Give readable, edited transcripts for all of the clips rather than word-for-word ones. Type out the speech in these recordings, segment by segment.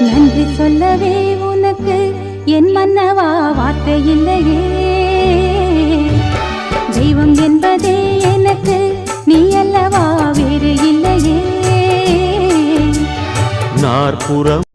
நன்றி சொல்லவே உனக்கு என் மன்னவா வார்த்தை இல்லையே. தெய்வம் என்பதே எனக்கு நீ அல்லவா வேறு இல்லையே. நாற்புறம்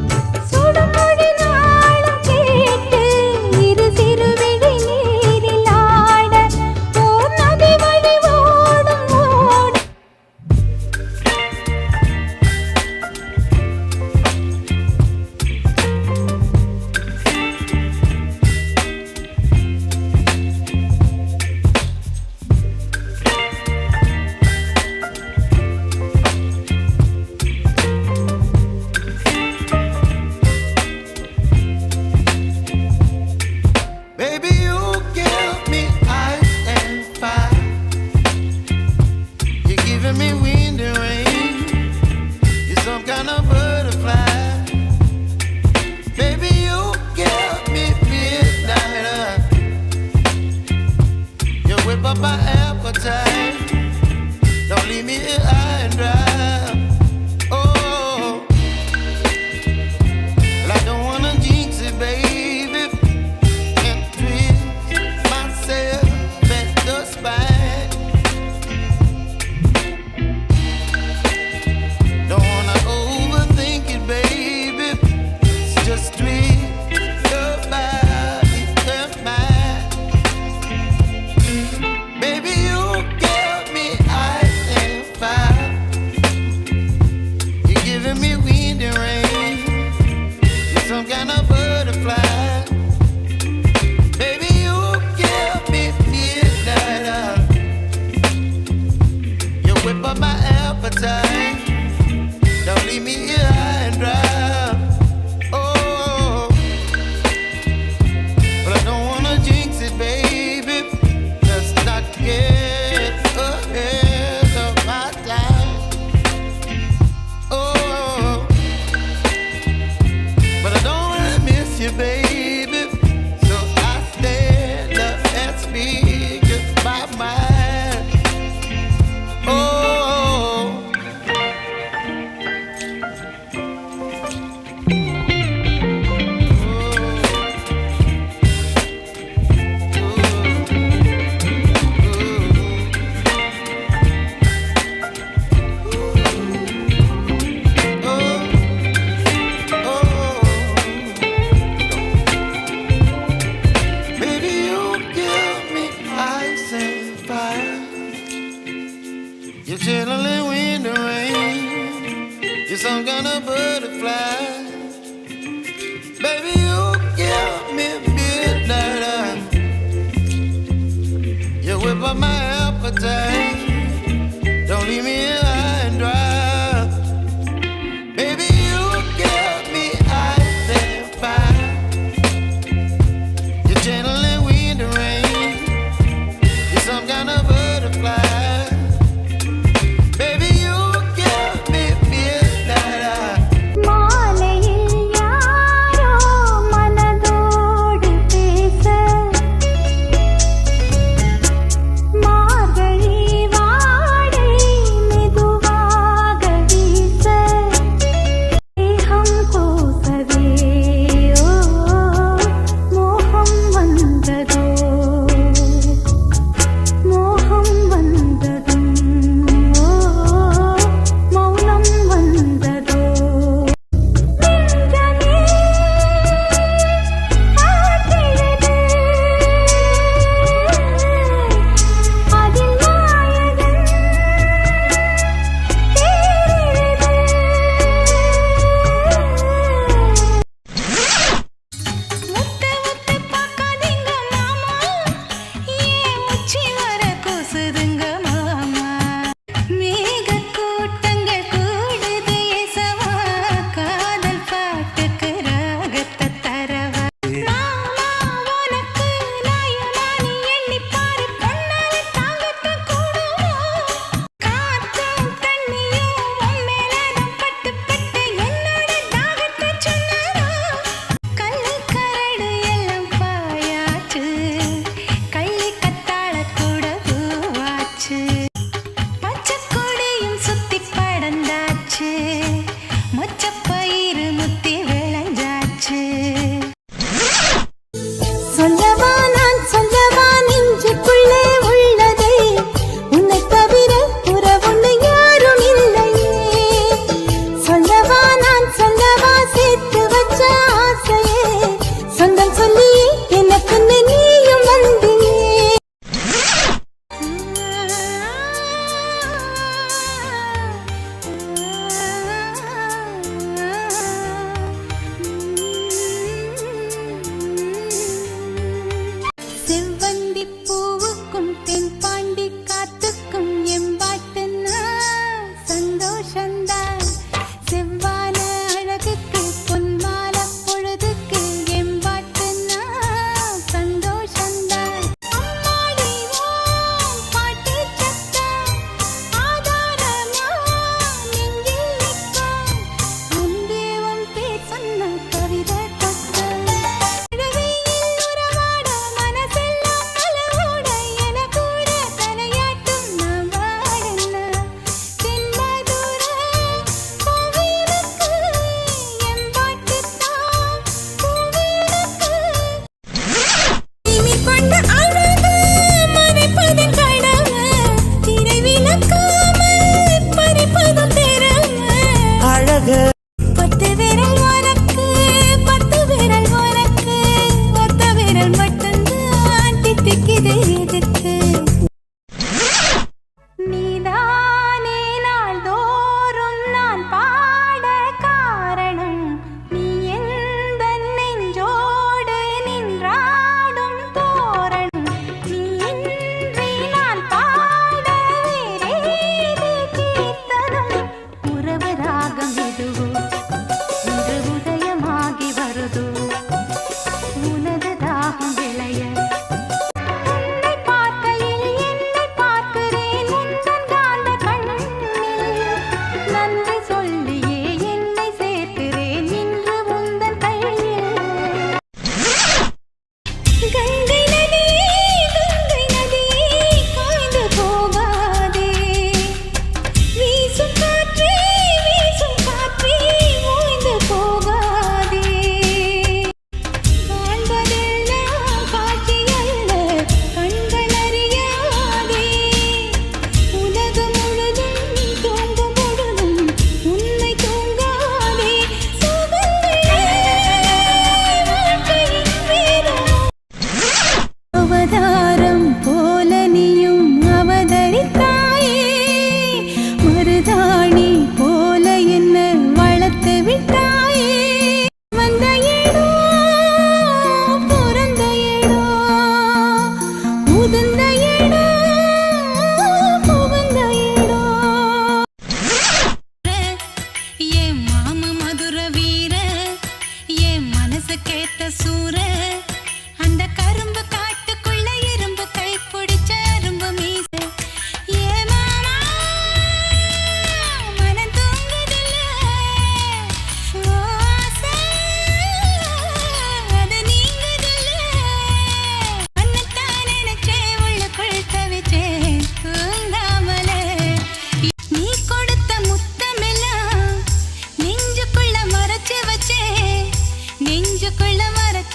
my appetite. Don't leave me here high and dry. Oh, well, I don't wanna jinx it, baby, and twist myself at the spine. Don't wanna overthink it, baby. It's just twist your body and mine. Baby, you give me ice and fire. You're giving me wind and rain. You're some kind of butterfly. Baby, you give me midnight. You whip up my appetite. Don't leave me here high and dry. Oh, but I don't wanna jinx it, baby. Let's not get ahead of my time. Oh, but I don't wanna miss you, baby. So I stand up and speak just my mind. Oh. Baby, you give me ice and fire. You're channeling wind and rain. You're some kind of butterfly. Baby, you give me midnight. You whip up my appetite. Don't leave me here high and dry. Baby, you give me ice and fire. You're channeling wind and rain. You're some kind of butterfly. Baby, you give me midnight. மாலையில் யாரோ மனதோடு பேச மார்கழி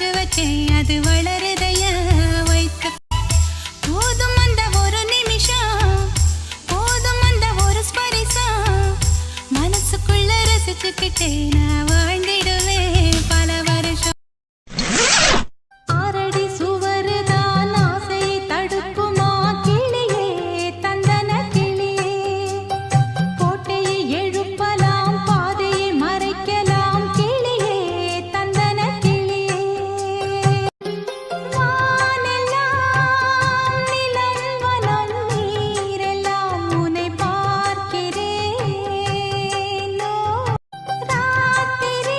விதைச்சு வச்சேன் அது வளருதைய வைத்து போதும் அந்த ஒரு நிமிஷம் போதும் அந்த ஒரு ஸ்பரிசம் மனசுக்குள்ள ரசிச்சுக்கிட்டே நான் வாழ்ந்திடுவேன் பல வருஷம் ஆரடி சுவருதான் ஆசையை தடுக்குமா கிளியே தந்தன கிளியே கோட்டையை எழுப்பலாம் பாதையை மறைக்கலாம் கிளியே தந்தன கிளியே வானெல்லாம் நிலம் வனம் நீரெல்லாம் உன்னை பார்க்கிறேனோ ராத்திரி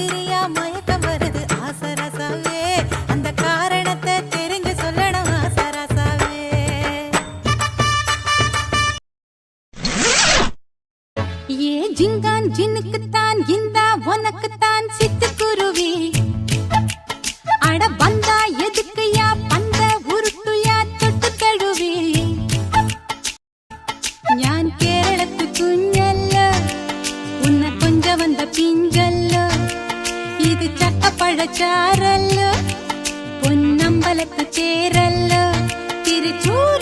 ராத்திரியா மயக்கம் வருது ஆசரசாவே அந்த காரணத்தை தெரிஞ்சு சொல்லணும் ஆசரசாவே ஏ ஜிங்கான் ஜின்னுக்குத்தான் இந்தா உனக்குத்தான் சிட்டுக்குருவி அட வந்தா எதுக்குயா பந்த உருட்டுயா தொட்டு தழுவி ഞാൻ കേരളത്തു കുഞ്ഞല്ല ഉന്ന കൊഞ്ച വന്ന പിഞ്ചല്ല ഇത് ചക്കപ്പഴച്ചാറല്ല പൊന്നമ്പലത്ത് ചേരല്ല തിരുച്ചൂർ